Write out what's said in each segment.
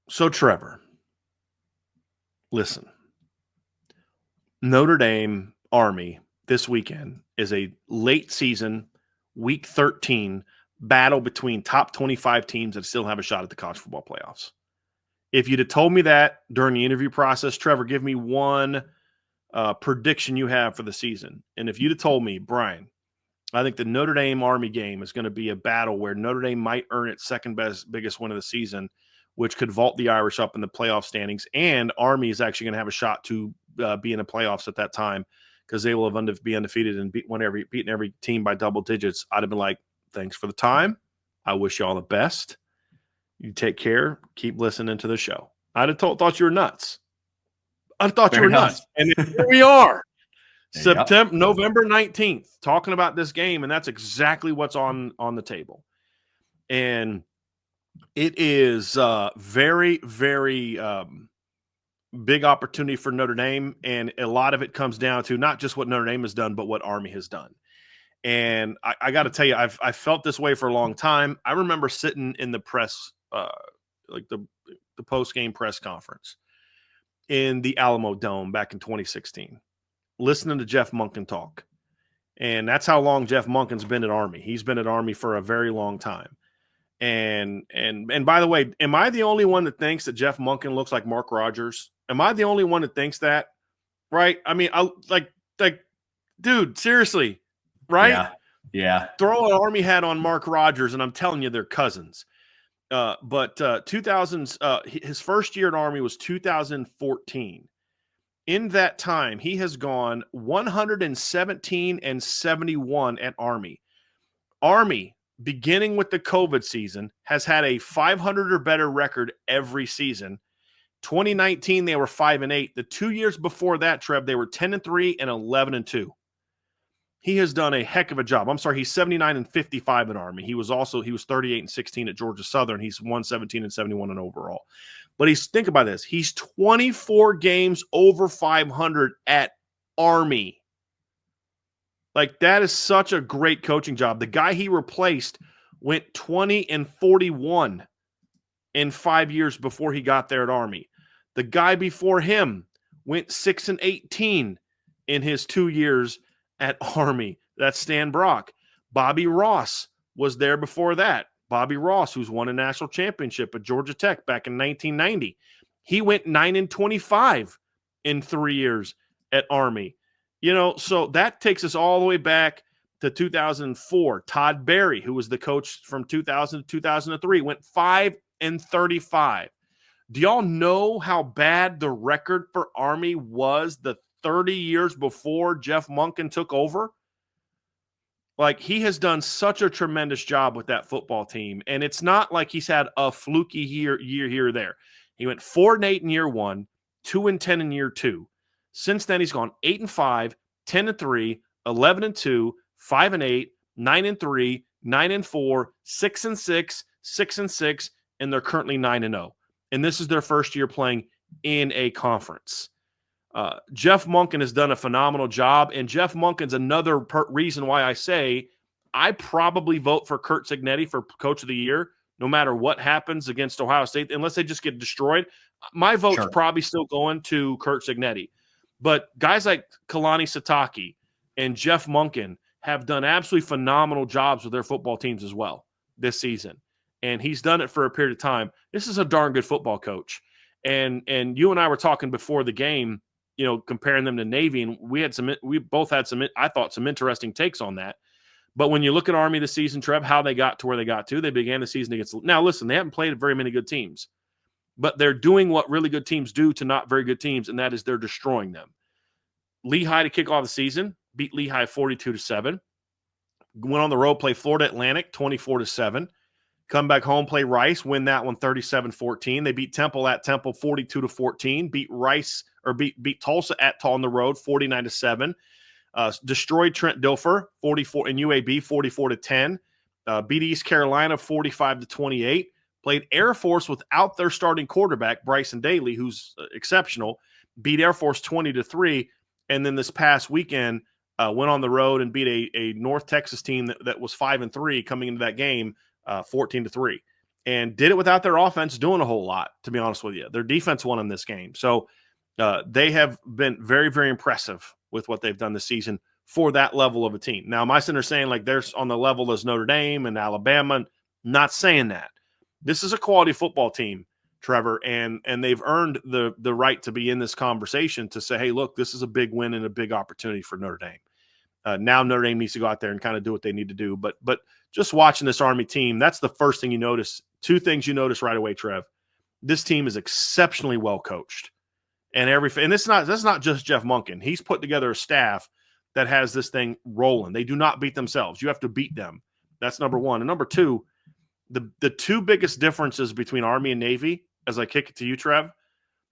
So, Trevor, listen, Notre Dame Army this weekend is a late season, week 13 battle between top 25 teams that still have a shot at the college football playoffs. If you'd have told me that during the interview process, Trevor, give me one prediction you have for the season. And if you'd have told me, Brian, I think the Notre Dame Army game is going to be a battle where Notre Dame might earn its second biggest win of the season, which could vault the Irish up in the playoff standings. And Army is actually going to have a shot to be in the playoffs at that time because they will have be undefeated and beaten every team by double digits. I'd have been like, thanks for the time. I wish you all the best. You take care. Keep listening to the show. I'd have thought you were nuts. I thought you were nuts. And here we are. November 19th, talking about this game, and that's exactly what's on the table. And it is very, very big opportunity for Notre Dame, and a lot of it comes down to not just what Notre Dame has done, but what Army has done. And I got to tell you, I've felt this way for a long time. I remember sitting in the press, like the post-game press conference in the Alamo Dome back in 2016. Listening to Jeff Monken talk. And that's how long Jeff Monken's been at Army. He's been at Army for a very long time. And by the way, am I the only one that thinks that Jeff Monken looks like Mark Rogers? Am I the only one that thinks that? Right? I mean, like dude, seriously, right? Yeah. Throw an Army hat on Mark Rogers, and I'm telling you, they're cousins. But 2000s, his first year at Army was 2014. In that time, he has gone 117-71 at Army. Army, beginning with the COVID season, has had a 500 or better record every season. 2019, they were 5-8. The 2 years before that, Trev, they were 10-3 and 11-2. He has done a heck of a job. I'm sorry, he's 79-55 at Army. He was 38-16 at Georgia Southern. He's 117-71 in overall. But think about this. He's 24 games over 500 at Army. Like, that is such a great coaching job. The guy he replaced went 20-41 in 5 years before he got there at Army. The guy before him went 6-18 in his 2 years at Army. That's Stan Brock. Bobby Ross was there before that. Bobby Ross, who's won a national championship at Georgia Tech back in 1990. He went 9-25 in 3 years at Army. You know, so that takes us all the way back to 2004. Todd Berry, who was the coach from 2000 to 2003, went 5-35. Do y'all know how bad the record for Army was the 30 years before Jeff Monken took over? Like, he has done such a tremendous job with that football team. And it's not like he's had a fluky year here or there. He went 4-8 in year 1, 2-10 in year 2. Since then, he's gone 8-5, 10-3, 11-2, 5-8, 9-3, 9-4, 6-6, 6-6, and they're currently 9-0. And this is their first year playing in a conference. Jeff Monken has done a phenomenal job, and Jeff Monken's another reason why I say I probably vote for Curt Cignetti for Coach of the Year, no matter what happens against Ohio State, unless they just get destroyed. My vote's probably still going to Curt Cignetti. But guys like Kalani Sitake and Jeff Monken have done absolutely phenomenal jobs with their football teams as well this season. And he's done it for a period of time. This is a darn good football coach. And you and I were talking before the game, you know, comparing them to Navy, and we both had some interesting takes on that. But when you look at Army this season, Trev, how they got to where they got to, they began the season against. Now, listen, they haven't played very many good teams, but they're doing what really good teams do to not very good teams, and that is they're destroying them. Lehigh to kick off the season, beat Lehigh 42-7. Went on the road, play Florida Atlantic 24-7. Come back home, play Rice, win that one 37-14. They beat Temple at Temple 42-14. Beat Tulsa at on the road 49-7. Destroyed Trent Dilfer 44 in UAB 44-10. Beat East Carolina 45-28. Played Air Force without their starting quarterback Bryson Daily, who's exceptional. Beat Air Force 20-3. And then this past weekend went on the road and beat a North Texas team that was 5-3 coming into that game. 14-3. and did it without their offense doing a whole lot, to be honest with you. Their defense won in this game. So they have been very, very impressive with what they've done this season for that level of a team. Now, am I sitting there saying like they're on the level as Notre Dame and Alabama? Not saying that. This is a quality football team, Trevor, and they've earned the right to be in this conversation to say, hey, look, this is a big win and a big opportunity for Notre Dame. Now Notre Dame needs to go out there and kind of do what they need to do. But just watching this Army team, that's the first thing you notice. Two things you notice right away, Trev. This team is exceptionally well coached. And that's not just Jeff Monken. He's put together a staff that has this thing rolling. They do not beat themselves. You have to beat them. That's number one. And number two, the two biggest differences between Army and Navy, as I kick it to you, Trev,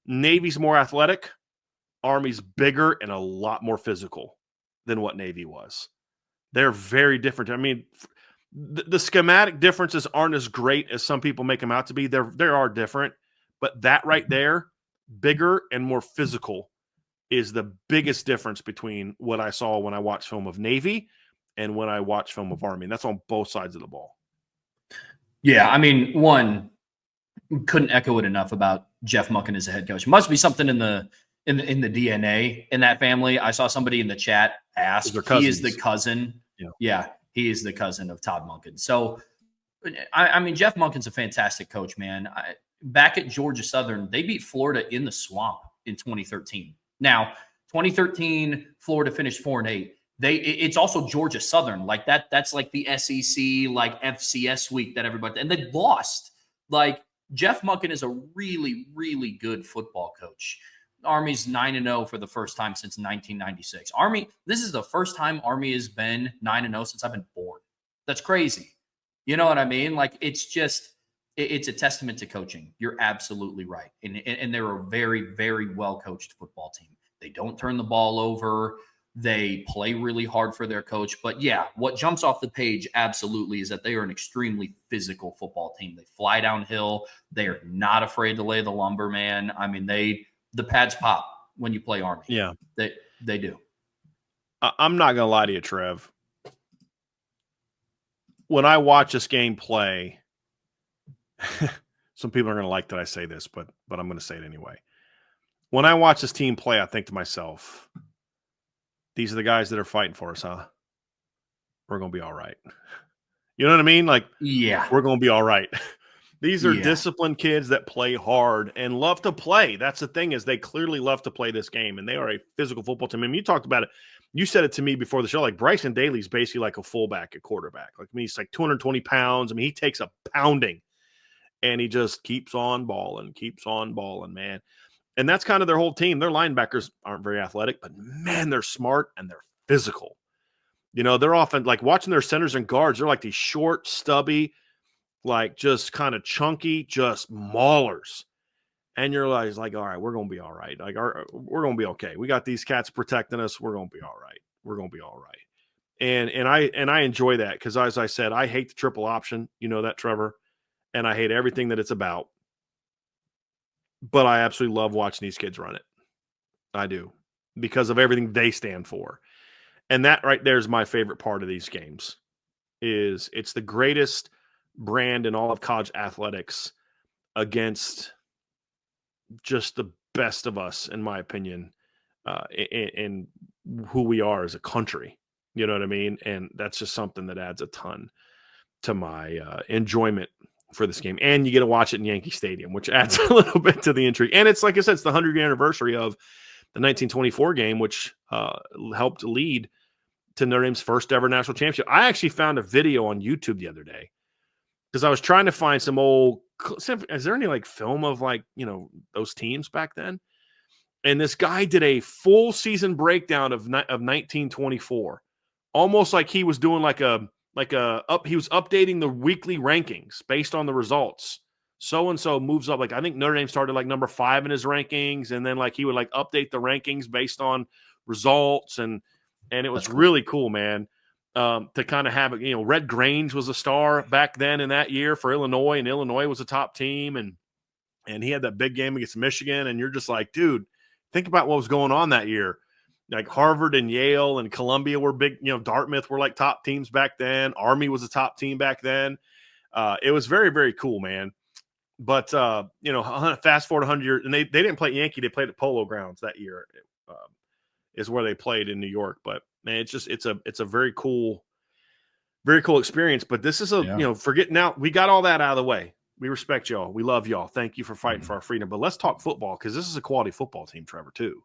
Navy's more athletic, Army's bigger and a lot more physical than what Navy was. They're very different. I mean, the schematic differences aren't as great as some people make them out to be. They are different, but that right there, bigger and more physical, is the biggest difference between what I saw when I watched film of Navy and when I watched film of Army. And that's on both sides of the ball. Yeah, I mean, one, couldn't echo it enough about Jeff Monken as a head coach. Must be something in the DNA in that family. I saw somebody in the chat ask. He is the cousin. Yeah, he is the cousin of Todd Monken. So, I mean, Jeff Monken's a fantastic coach, man. Back at Georgia Southern, they beat Florida in the swamp in 2013. Now, 2013, Florida finished 4-8. It's also Georgia Southern. Like that's like the SEC, like FCS week that everybody, and they lost. Like, Jeff Monken is a really, really good football coach. Army's 9-0 for the first time since 1996. Army, this is the first time Army has been 9-0 since I've been born. That's crazy. You know what I mean? Like, it's just, it's a testament to coaching. You're absolutely right. And they're a very, very well-coached football team. They don't turn the ball over. They play really hard for their coach. But yeah, what jumps off the page absolutely is that they are an extremely physical football team. They fly downhill. They are not afraid to lay the lumber, man. I mean, the pads pop when you play Army. Yeah. They do. I'm not going to lie to you, Trev. When I watch this game play, some people are going to like that I say this, but I'm going to say it anyway. When I watch this team play, I think to myself, these are the guys that are fighting for us, huh? We're going to be all right. You know what I mean? Like, yeah, we're going to be all right. These are disciplined kids that play hard and love to play. That's the thing, is they clearly love to play this game, and they are a physical football team. I mean, you talked about it. You said it to me before the show. Like, Bryson Daily is basically like a fullback at quarterback. Like, I mean, he's like 220 pounds. I mean, he takes a pounding, and he just keeps on balling, man. And that's kind of their whole team. Their linebackers aren't very athletic, but man, they're smart and they're physical. You know, they're often like watching their centers and guards. They're like these short, stubby, like just kind of chunky, just maulers. And you're like, all right, we're going to be all right. Like, we're going to be okay. We got these cats protecting us. We're going to be all right. We're going to be all right. And I enjoy that because, as I said, I hate the triple option. You know that, Trevor. And I hate everything that it's about. But I absolutely love watching these kids run it. I do, because of everything they stand for. And that right there is my favorite part of these games. It's the greatest brand in all of college athletics against just the best of us, in my opinion, in who we are as a country. You know what I mean? And that's just something that adds a ton to my enjoyment for this game. And you get to watch it in Yankee Stadium, which adds a little bit to the intrigue. And it's, like I said, it's the 100th anniversary of the 1924 game, which helped lead to Notre Dame's first ever national championship. I actually found a video on YouTube the other day because I was trying to find some old – is there any, like, film of, like, you know, those teams back then? And this guy did a full season breakdown of 1924, almost like he was doing he was updating the weekly rankings based on the results. So-and-so moves up. Like, I think Notre Dame started like number 5 in his rankings. And then like he would like update the rankings based on results. And it was really cool, man, to kind of have it. You know, Red Grange was a star back then in that year for Illinois, and Illinois was a top team. And he had that big game against Michigan. And you're just like, dude, think about what was going on that year. Like Harvard and Yale and Columbia were big, you know, Dartmouth were like top teams back then. Army was a top team back then. It was very, very cool, man. But fast forward 100 years, and they didn't play Yankee; they played at Polo Grounds that year. Is where they played in New York. But man, it's a very cool experience. But this is forget now. We got all that out of the way. We respect y'all. We love y'all. Thank you for fighting for our freedom. But let's talk football, because this is a quality football team, Trevor, too,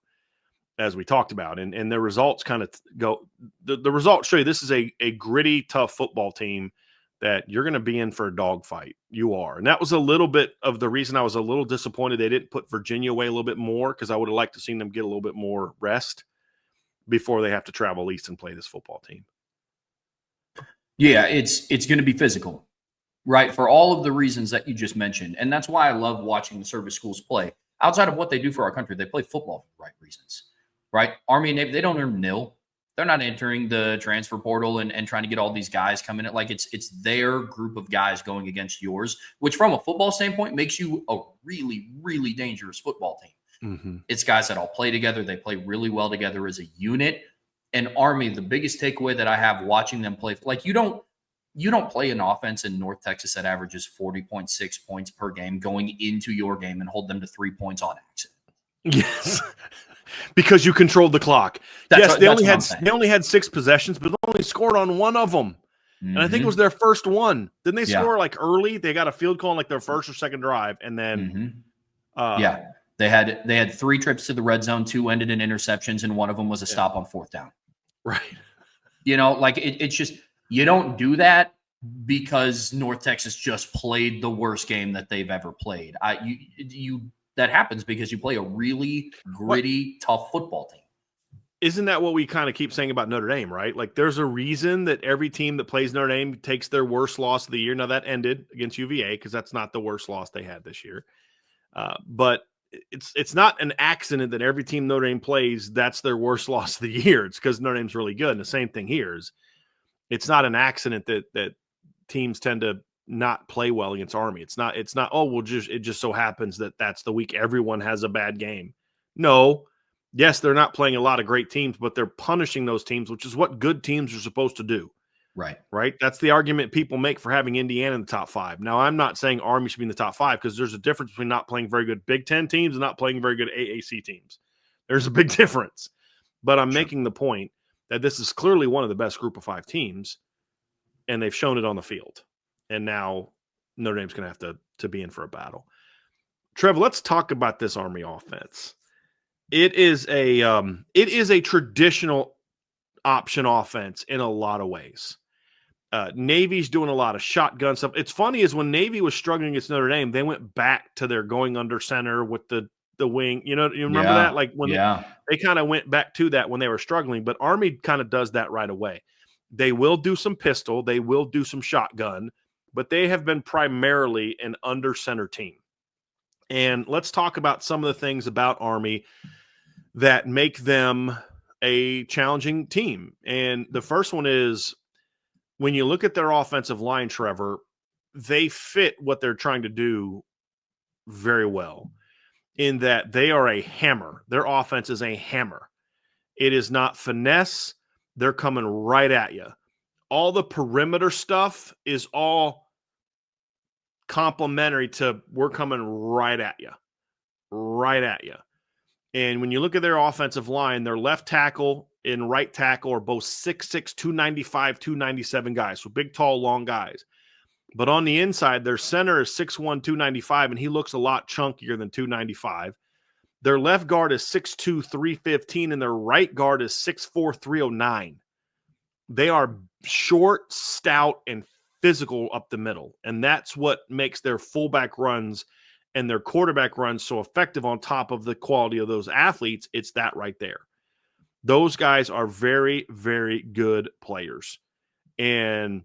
as we talked about. And the results kind of go – the results show you this is a gritty, tough football team that you're going to be in for a dogfight. You are. And that was a little bit of the reason I was a little disappointed they didn't put Virginia away a little bit more, because I would have liked to seen them get a little bit more rest before they have to travel east and play this football team. Yeah, it's going to be physical, right? For all of the reasons that you just mentioned. And that's why I love watching the service schools play. Outside of what they do for our country, they play football for the right reasons, right? Army and Navy, they don't earn nil. They're not entering the transfer portal and trying to get all these guys coming in. Like it's their group of guys going against yours, which from a football standpoint makes you a really, really dangerous football team. Mm-hmm. It's guys that all play together. They play really well together as a unit. And Army, the biggest takeaway that I have watching them play, like you don't play an offense in North Texas that averages 40.6 points per game going into your game and hold them to 3 points on accident. Yes. Because you controlled the clock. They only had 6 possessions, but they only scored on one of them. Mm-hmm. And I think it was their first one. Didn't they score like early? They got a field goal on like their first or second drive, and then they had 3 trips to the red zone, 2 ended in interceptions, and one of them was a stop on 4th down. Right. Like it's just you don't do that because North Texas just played the worst game that they've ever played. That happens because you play a really gritty, tough football team. Isn't that what we kind of keep saying about Notre Dame, right? Like there's a reason that every team that plays Notre Dame takes their worst loss of the year. Now that ended against UVA because that's not the worst loss they had this year. But it's not an accident that every team Notre Dame plays, that's their worst loss of the year. It's because Notre Dame's really good. And the same thing here is it's not an accident that teams tend to not play well against Army. It's not, it just so happens that that's the week everyone has a bad game. No, yes, they're not playing a lot of great teams, but they're punishing those teams, which is what good teams are supposed to do. Right. That's the argument people make for having Indiana in the top 5. Now, I'm not saying Army should be in the top 5 because there's a difference between not playing very good Big Ten teams and not playing very good AAC teams. There's a big difference. But I'm making the point that this is clearly one of the best group of 5 teams, and they've shown it on the field. And now Notre Dame's going to have to be in for a battle. Trevor, let's talk about this Army offense. It is a traditional option offense in a lot of ways. Navy's doing a lot of shotgun stuff. It's funny is when Navy was struggling against Notre Dame, they went back to their going under center with the wing. You remember that? Like when they kind of went back to that when they were struggling, but Army kind of does that right away. They will do some pistol. They will do some shotgun, but they have been primarily an under center team. And let's talk about some of the things about Army that make them a challenging team. And the first one is when you look at their offensive line, Trevor, they fit what they're trying to do very well in that they are a hammer. Their offense is a hammer. It is not finesse. They're coming right at you. All the perimeter stuff is all complementary to we're coming right at you. And when you look at their offensive line, their left tackle and right tackle are both 6'6", 295, 297 guys. So big, tall, long guys. But on the inside, their center is 6'1", 295, and he looks a lot chunkier than 295. Their left guard is 6'2", 315, and their right guard is 6'4", 309. They are short, stout, and physical up the middle. And that's what makes their fullback runs and their quarterback runs so effective on top of the quality of those athletes. It's that right there. Those guys are very, very good players. And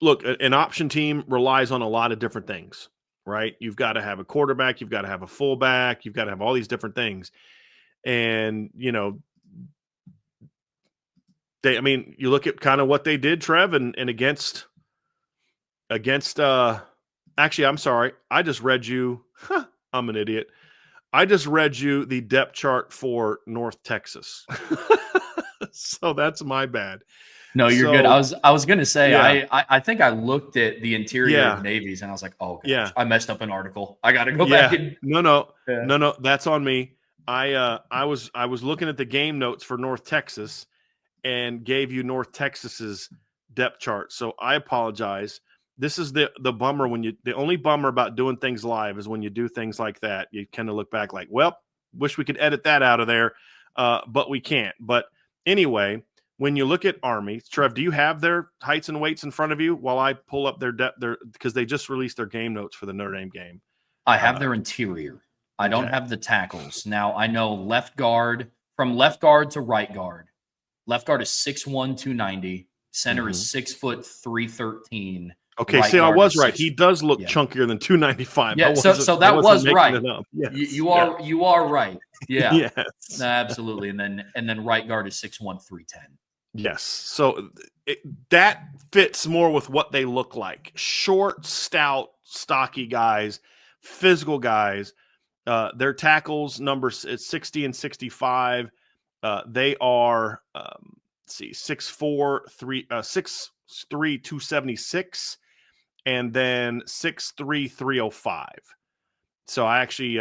look, an option team relies on a lot of different things, right? You've got to have a quarterback. You've got to have a fullback. You've got to have all these different things. And, you look at kind of what they did, Trev, and against actually, I'm sorry. I just read you. I'm an idiot. I just read you the depth chart for North Texas. So that's my bad. No, you're good. So, I was gonna say yeah, I think I looked at the interior of yeah, Navy's and I was like, oh yeah, gosh, I messed up an article. I got to go back yeah. and No, no, yeah. no, no. That's on me. I was looking at the game notes for North Texas and gave you North Texas's depth chart. So I apologize. This is the bummer when the only bummer about doing things live is when you do things like that. You kind of look back like, well, wish we could edit that out of there, but we can't. But anyway, when you look at Army, Trev, do you have their heights and weights in front of you while I pull up their depth? Because they just released their game notes for the Notre Dame game. I have their interior. I don't Okay. have the tackles. Now I know left guard from left guard to right guard. Left guard is 6'1", 290. Center is 6 foot 313. Okay, Right see, I guard was is right. 6. He does look Yeah. chunkier than 295. Yeah. So I that wasn't was making right. it up. Yes. You are right. Yeah. Yes. Absolutely. And then right guard is 6'1", 310. Yes. So that fits more with what they look like. Short, stout, stocky guys, physical guys. Their tackles numbers it's 60 and 65. They are let's see, 6'4", 6'3", 276, and then 6'3", 305. So I actually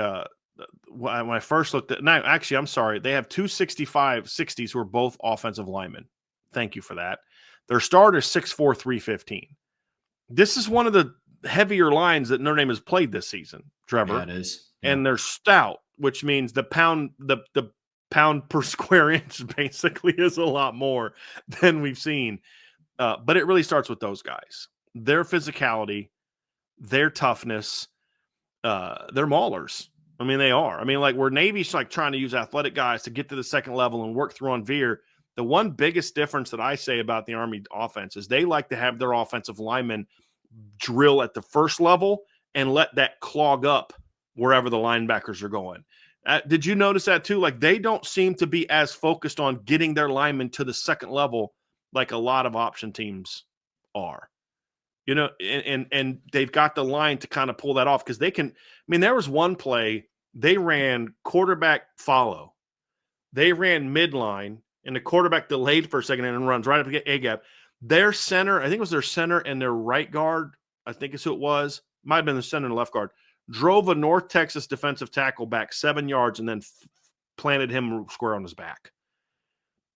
when I first looked at now, actually, I'm sorry, they have 265 60s who are both offensive linemen. Thank you for that. Their starter is 6'4", 315. This is one of the heavier lines that Notre Dame has played this season, Trevor. Yeah, it is. Yeah. And they're stout, which means the pound per square inch basically is a lot more than we've seen. But it really starts with those guys. Their physicality, their toughness, they're maulers. I mean, they are. I mean, like where Navy's like trying to use athletic guys to get to the second level and work through on veer. The one biggest difference that I say about the Army offense is they like to have their offensive linemen drill at the first level and let that clog up wherever the linebackers are going. Did you notice that too? Like they don't seem to be as focused on getting their linemen to the second level like a lot of option teams are. You know, and they've got the line to kind of pull that off because they can. I mean, there was one play they ran quarterback follow. They ran midline, and the quarterback delayed for a second and runs right up to A gap. Their center, I think it was their center and their right guard, I think is who it was. Might have been the center and the left guard. Drove a North Texas defensive tackle back 7 yards and then planted him square on his back.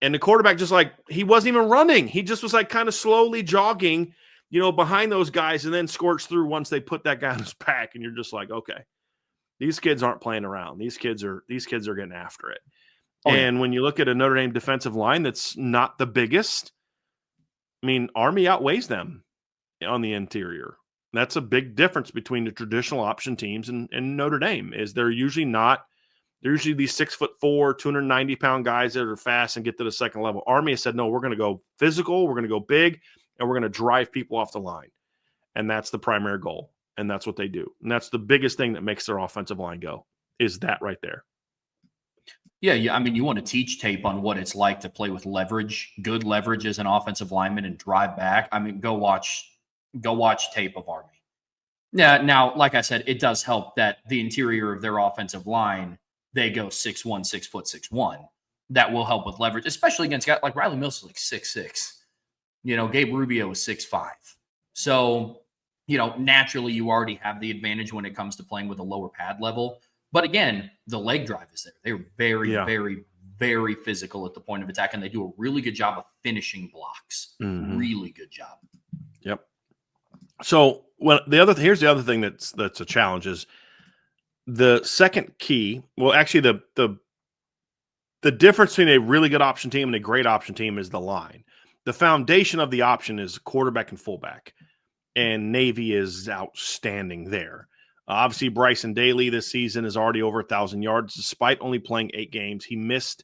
And the quarterback just like, he wasn't even running. He just was like kind of slowly jogging, you know, behind those guys and then scorched through once they put that guy on his back. And you're just like, okay, these kids aren't playing around. These kids are getting after it. Oh, and yeah. When you look at a Notre Dame defensive line that's not the biggest, I mean, Army outweighs them on the interior. That's a big difference between the traditional option teams and Notre Dame is they're usually these 6'4", 290-pound guys that are fast and get to the second level. Army has said, no, we're going to go physical, we're going to go big, and we're going to drive people off the line. And that's the primary goal. And that's what they do. And that's the biggest thing that makes their offensive line go is that right there. Yeah. I mean, you want to teach tape on what it's like to play with leverage, good leverage as an offensive lineman and drive back. I mean, go watch tape of Army. Yeah. Now, like I said, it does help that the interior of their offensive line, they go 6'1", 6'6". That will help with leverage, especially against guys like Riley Mills is like 6'6". You know, Gabe Rubio is 6'5". So, you know, naturally you already have the advantage when it comes to playing with a lower pad level. But again, the leg drive is there. They're very, very, very physical at the point of attack, and they do a really good job of finishing blocks. Mm-hmm. Really good job. Yep. So, here's the other thing that's a challenge is the second key. Well, actually, the difference between a really good option team and a great option team is the line. The foundation of the option is quarterback and fullback, and Navy is outstanding there. Obviously, Bryson Daily this season is already over 1,000 yards, despite only playing 8 games. He missed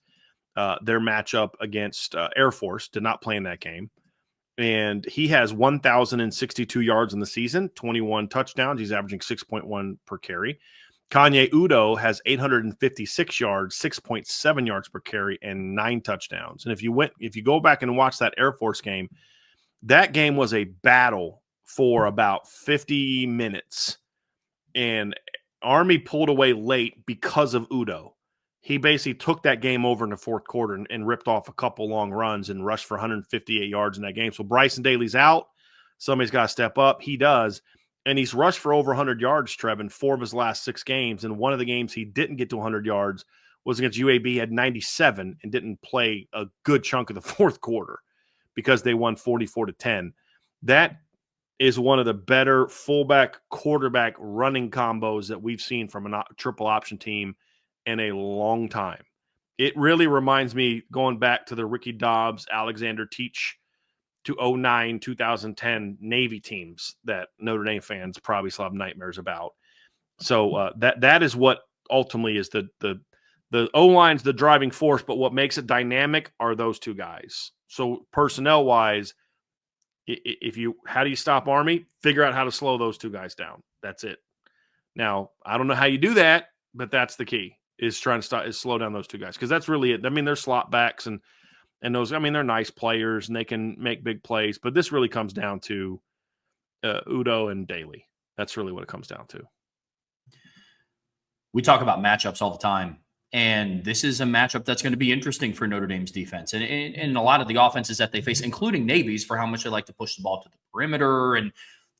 their matchup against Air Force, did not play in that game. And he has 1,062 yards in the season, 21 touchdowns. He's averaging 6.1 per carry. Kanye Udo has 856 yards, 6.7 yards per carry, and 9 touchdowns. And if you go back and watch that Air Force game, that game was a battle for about 50 minutes. And Army pulled away late because of Udo. he basically took that game over in the fourth quarter and ripped off a couple long runs and rushed for 158 yards in that game. So Bryson Daily's out. Somebody's got to step up. He does. And he's rushed for over 100 yards, Trev, in 4 of his last 6 games. And one of the games he didn't get to 100 yards was against UAB. He had 97 and didn't play a good chunk of the fourth quarter because they won 44-10. That is one of the better fullback, quarterback running combos that we've seen from a triple option team in a long time. It really reminds me, going back to the Ricky Dobbs, Alexander Teach to 09, 2010 Navy teams that Notre Dame fans probably still have nightmares about. So that is what ultimately is the O-line's the driving force, but what makes it dynamic are those two guys. So personnel-wise, how do you stop Army? Figure out how to slow those two guys down. That's it. Now, I don't know how you do that, but that's the key, is trying to slow down those two guys, because that's really it. I mean, they're slot backs and those, I mean, they're nice players and they can make big plays, but this really comes down to Udo and Daly. That's really what it comes down to. We talk about matchups all the time, and this is a matchup that's going to be interesting for Notre Dame's defense and a lot of the offenses that they face, including Navy's, for how much they like to push the ball to the perimeter. And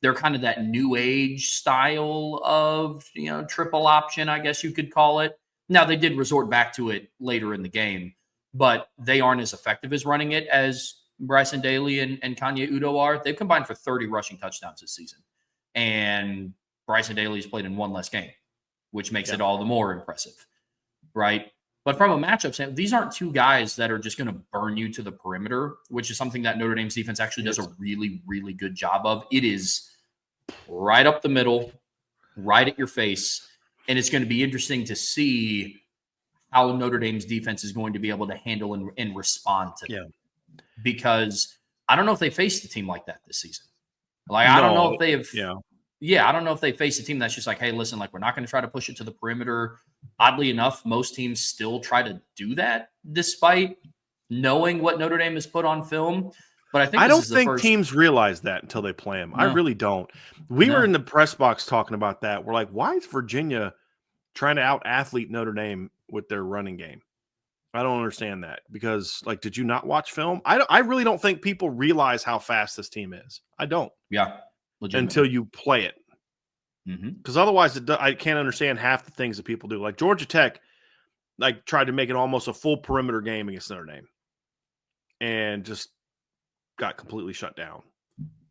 they're kind of that new age style of, triple option, I guess you could call it. Now, they did resort back to it later in the game, but they aren't as effective as running it as Bryson Daily and Kanye Udo are. They've combined for 30 rushing touchdowns this season. And Bryson Daly's played in one less game, which makes it all the more impressive, right? But from a matchup standpoint, these aren't two guys that are just going to burn you to the perimeter, which is something that Notre Dame's defense actually does a really, really good job of. It is right up the middle, right at your face, and it's going to be interesting to see how Notre Dame's defense is going to be able to handle and respond to them. Because I don't know if they faced a team like that this season. I don't know if they have. I don't know if they face a team that's just like, hey, listen, we're not going to try to push it to the perimeter. Oddly enough, most teams still try to do that despite knowing what Notre Dame has put on film. But I don't think teams realize that until they play them. No. I really don't. We were in the press box talking about that. We're like, why is Virginia trying to out-athlete Notre Dame with their running game? I don't understand that, because did you not watch film? I really don't think people realize how fast this team is. I don't. Yeah. Until you play it. Because otherwise I can't understand half the things that people do. Like Georgia Tech, tried to make it almost a full perimeter game against Notre Dame and just got completely shut down.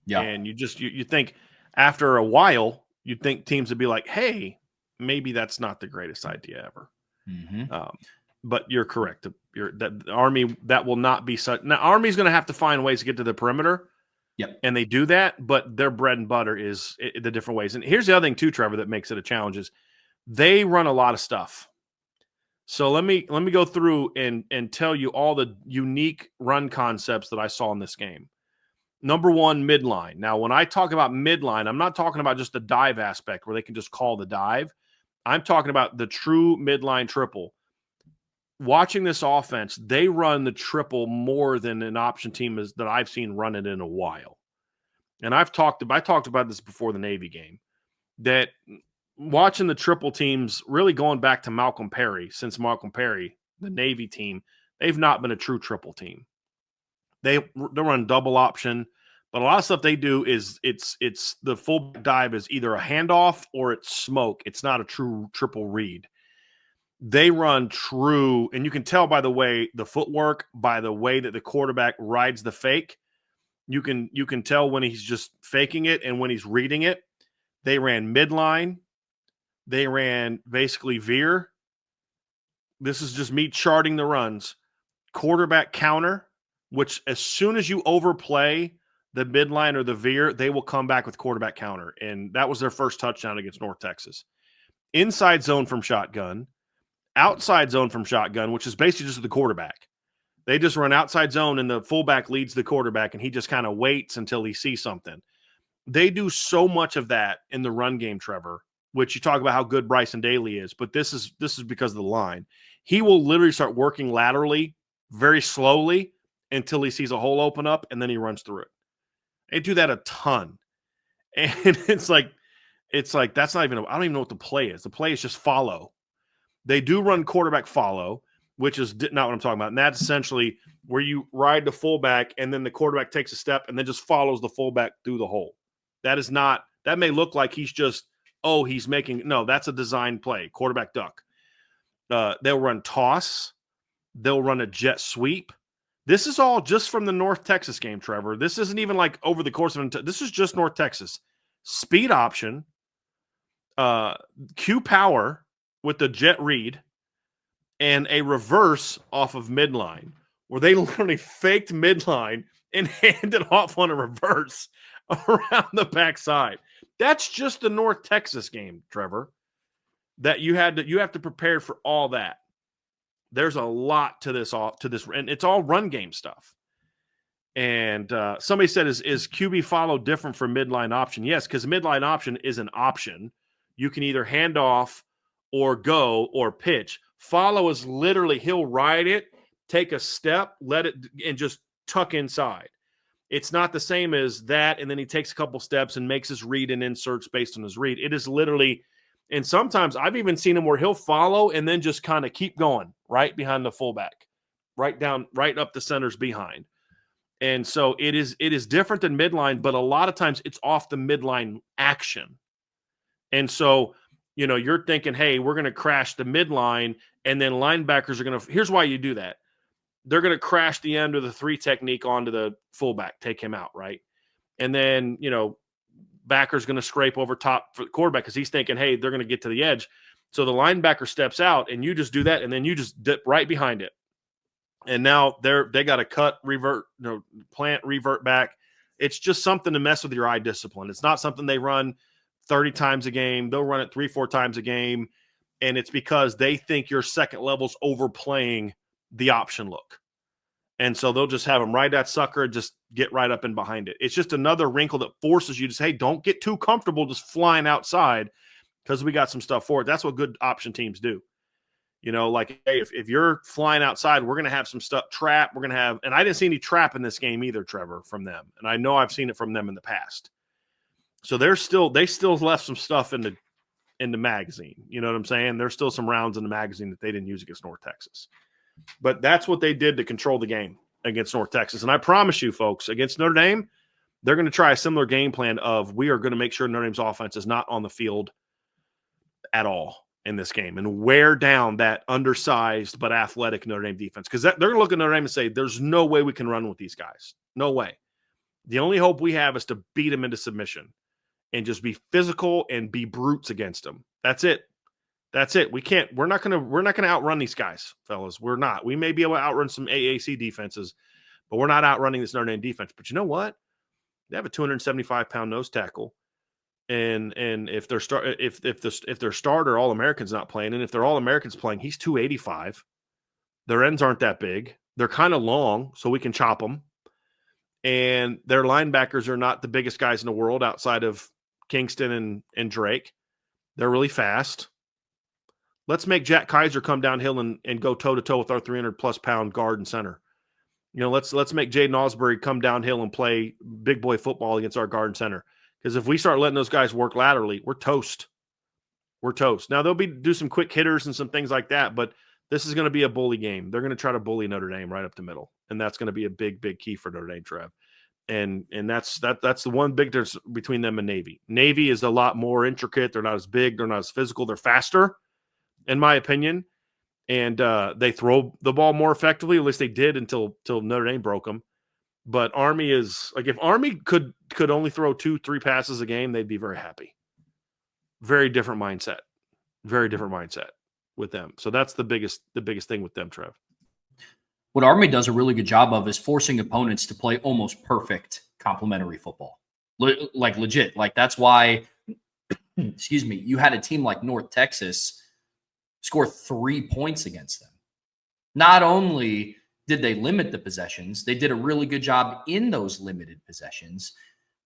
Yeah. And you think after a while, you'd think teams would be like, hey, maybe that's not the greatest idea ever. But you're correct. That Army, that will not be such. Now, Army's going to have to find ways to get to the perimeter. Yep. And they do that, but their bread and butter is the different ways. And here's the other thing too, Trevor, that makes it a challenge is they run a lot of stuff. So let me go through and tell you all the unique run concepts that I saw in this game. Number one, midline. Now, when I talk about midline, I'm not talking about just the dive aspect where they can just call the dive. I'm talking about the true midline triple. Watching this offense, they run the triple more than an option team that I've seen run it in a while. And I talked about this before the Navy game, that watching the triple teams, really going back to Malcolm Perry, since Malcolm Perry, the Navy team, they've not been a true triple team. They run double option, but a lot of stuff they do is it's the full dive is either a handoff or it's smoke. It's not a true triple read. They run true, and you can tell by the way the footwork, by the way that the quarterback rides the fake. You can tell when he's just faking it and when he's reading it. They ran midline. They ran basically veer. This is just me charting the runs. Quarterback counter, which as soon as you overplay the midline or the veer, they will come back with quarterback counter. And that was their first touchdown against North Texas. Inside zone from shotgun. Outside zone from shotgun, which is basically just the quarterback. They just run outside zone and the fullback leads the quarterback and he just kind of waits until he sees something. They do so much of that in the run game, Trevor, which you talk about how good Bryson Daily is, but this is because of the line. He will literally start working laterally very slowly until he sees a hole open up and then he runs through it. They do that a ton. And it's like that's not even I don't even know what the play is. The play is just follow. They do run quarterback follow, which is not what I'm talking about. And that's essentially where you ride the fullback and then the quarterback takes a step and then just follows the fullback through the hole. That is not – that may look like he's just, he's making – no, that's a design play, quarterback duck. They'll run toss. They'll run a jet sweep. This is all just from the North Texas game, Trevor. This isn't even like over the course of – this is just North Texas. Speed option, Q power with the jet read, and a reverse off of midline where they literally faked midline and handed off on a reverse around the backside. That's just the North Texas game, Trevor, that you have to prepare for all that. There's a lot to this, and it's all run game stuff. And somebody said, is QB follow different from midline option? Yes, because midline option is an option. You can either hand off or go or pitch. Follow is literally he'll ride it, take a step, let it, and just tuck inside. It's not the same as that, and then he takes a couple steps and makes his read and inserts based on his read. It is literally, and sometimes I've even seen him where he'll follow and then just kind of keep going right behind the fullback, right up the center's behind. And so it is different than midline, but a lot of times it's off the midline action. And so, you're thinking, hey, we're going to crash the midline, and then linebackers are going to – here's why you do that. They're going to crash the end of the 3 technique onto the fullback, take him out, right? And then, backer's going to scrape over top for the quarterback because he's thinking, hey, they're going to get to the edge. So the linebacker steps out, and you just do that, and then you just dip right behind it. And now they got to cut, revert, plant, revert back. It's just something to mess with your eye discipline. It's not something they run 30 times a game. They'll run it 3-4 times a game. And it's because they think your second level's overplaying the option look. And so they'll just have them ride that sucker and just get right up in behind it. It's just another wrinkle that forces you to say, hey, don't get too comfortable just flying outside because we got some stuff for it. That's what good option teams do. Like, hey, if you're flying outside, we're going to have some stuff trap. We're going to have – and I didn't see any trap in this game either, Trevor, from them. And I know I've seen it from them in the past. So they still left some stuff in the magazine. You know what I'm saying? There's still some rounds in the magazine that they didn't use against North Texas. But that's what they did to control the game against North Texas. And I promise you, folks, against Notre Dame, they're going to try a similar game plan of we are going to make sure Notre Dame's offense is not on the field at all in this game and wear down that undersized but athletic Notre Dame defense. Because they're going to look at Notre Dame and say, there's no way we can run with these guys. No way. The only hope we have is to beat them into submission and just be physical and be brutes against them. That's it. That's it. We're not going to outrun these guys, fellas. We're not. We may be able to outrun some AAC defenses, but we're not outrunning this Notre Dame defense. But you know what? They have a 275-pound nose tackle. And if their starter All-American's not playing, and if their All-American's playing, he's 285. Their ends aren't that big. They're kind of long, so we can chop them. And their linebackers are not the biggest guys in the world outside of Kingston and Drake. They're really fast. Let's make Jack Kaiser come downhill and go toe-to-toe with our 300-plus pound guard and center. Let's make Jaden Osbury come downhill and play big boy football against our guard and center. Because if we start letting those guys work laterally, we're toast. We're toast. Now, they'll do some quick hitters and some things like that, but this is going to be a bully game. They're going to try to bully Notre Dame right up the middle, and that's going to be a big, big key for Notre Dame, Trev. And that's the one big difference between them and Navy. Navy is a lot more intricate. They're not as big. They're not as physical. They're faster, in my opinion, and they throw the ball more effectively. At least they did until Notre Dame broke them. But Army is like, if Army could only throw 2-3 passes a game, they'd be very happy. Very different mindset. Very different mindset with them. So that's the biggest thing with them, Trev. What Army does a really good job of is forcing opponents to play almost perfect complementary football. Like legit. Like that's why, excuse me, you had a team like North Texas score 3 points against them. Not only did they limit the possessions, they did a really good job in those limited possessions.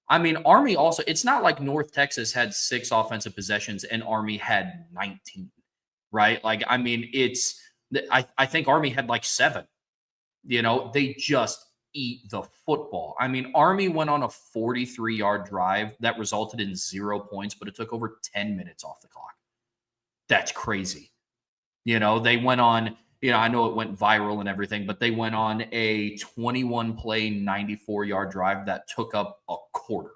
I mean, Army also, it's not like North Texas had 6 offensive possessions and Army had 19, right? Like, I mean, I think Army had like 7. They just eat the football. I mean, Army went on a 43-yard drive that resulted in 0 points, but it took over 10 minutes off the clock. That's crazy. They went on, I know it went viral and everything, but they went on a 21 play, 94-yard drive that took up a quarter.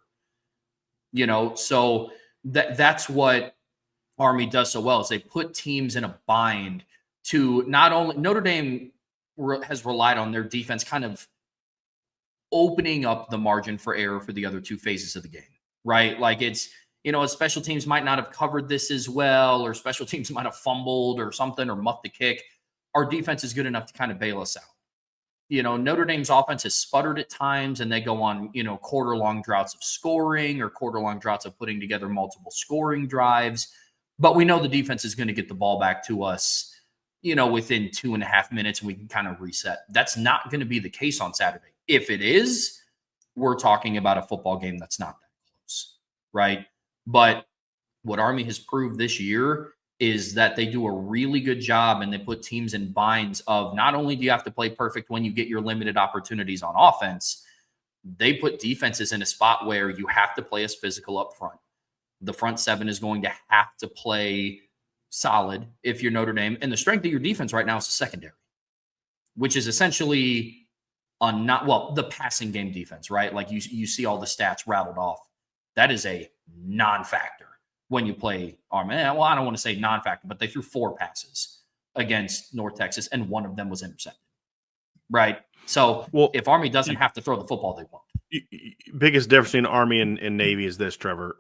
So that's what Army does so well, is they put teams in a bind to not only Notre Dame has relied on their defense kind of opening up the margin for error for the other two phases of the game, right? Like it's, special teams might not have covered this as well, or special teams might have fumbled or something or muffed the kick. Our defense is good enough to kind of bail us out. Notre Dame's offense has sputtered at times, and they go on, quarter-long droughts of scoring or quarter-long droughts of putting together multiple scoring drives. But we know the defense is going to get the ball back to us, within 2.5 minutes, and we can kind of reset. That's not going to be the case on Saturday. If it is, we're talking about a football game that's not that close, right? But what Army has proved this year is that they do a really good job, and they put teams in binds of not only do you have to play perfect when you get your limited opportunities on offense, they put defenses in a spot where you have to play as physical up front. The front seven is going to have to play solid if you're Notre Dame. And the strength of your defense right now is the secondary, which is essentially the passing game defense, right? Like you see all the stats rattled off. That is a non-factor when you play Army. Well, I don't want to say non-factor, but they threw 4 passes against North Texas, and one of them was intercepted, right? So if Army doesn't have to throw the football, they won't. Biggest difference between Army and Navy is this, Trevor.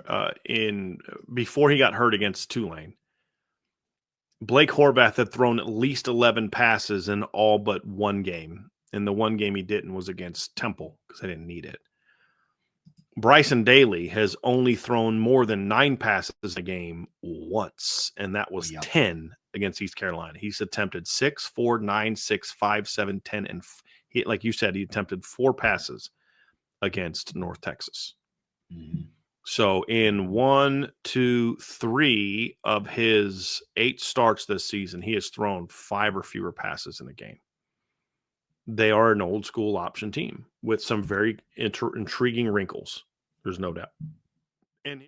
Before he got hurt against Tulane, Blake Horvath had thrown at least 11 passes in all but one game. And the one game he didn't was against Temple because they didn't need it. Bryson Daily has only thrown more than 9 passes a game once, and that was 10 against East Carolina. He's attempted 6, 4, 9, 6, 5, 7, 10, and like you said, he attempted 4 passes against North Texas. Mm-hmm. So in 1, 2, 3 of his 8 starts this season, he has thrown 5 or fewer passes in a game. They are an old school option team with some very intriguing wrinkles. There's no doubt. And